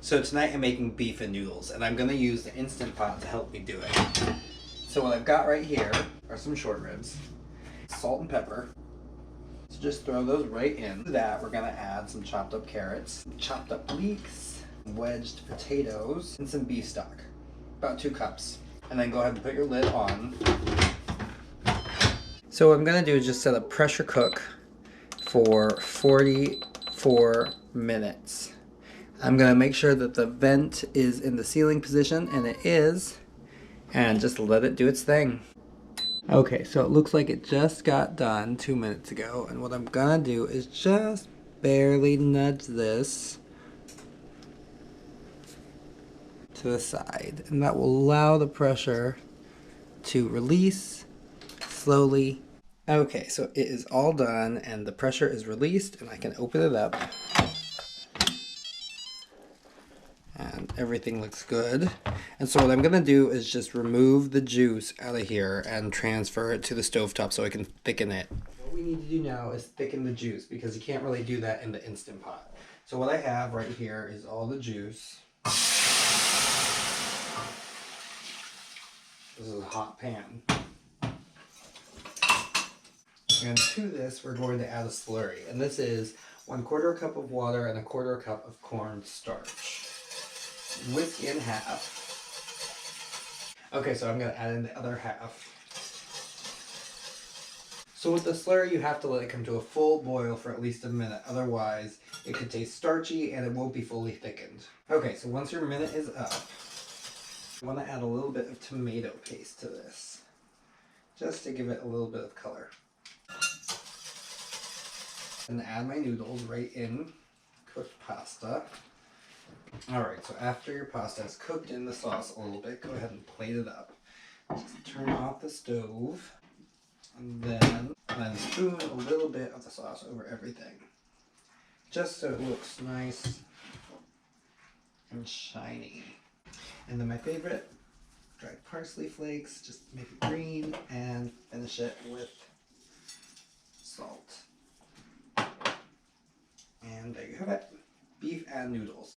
So tonight I'm making beef and noodles, and I'm going to use the Instant Pot to help me do it. So what I've got right here are some short ribs, salt and pepper. So just throw those right in. To that we're going to add some chopped up carrots, chopped up leeks, wedged potatoes, and some beef stock. About 2 cups. And then go ahead and put your lid on. So what I'm going to do is just set a pressure cook for 44 minutes. I'm going to make sure that the vent is in the sealing position, and it is, and just let it do its thing. Okay, so it looks like it just got done 2 minutes ago, and what I'm going to do is just barely nudge this to the side, and that will allow the pressure to release slowly. Okay, so it is all done, and the pressure is released, and I can open it up. And everything looks good. And so what I'm gonna do is just remove the juice out of here and transfer it to the stovetop so I can thicken it. What we need to do now is thicken the juice because you can't really do that in the Instant Pot. So what I have right here is all the juice. This is a hot pan. And to this we're going to add a slurry. And this is 1/4 cup of water and 1/4 cup of corn starch. Whisk in half. Okay, so I'm going to add in the other half. So with the slurry, you have to let it come to a full boil for at least a minute. Otherwise, it could taste starchy and it won't be fully thickened. Okay, so once your minute is up, I want to add a little bit of tomato paste to this, just to give it a little bit of color. And add my noodles right in cooked pasta. Alright, so after your pasta is cooked in the sauce a little bit, go ahead and plate it up. Just turn off the stove, and then spoon a little bit of the sauce over everything. Just so it looks nice and shiny. And then my favorite, dried parsley flakes, just make it green, and finish it with salt. And there you have it, beef and noodles.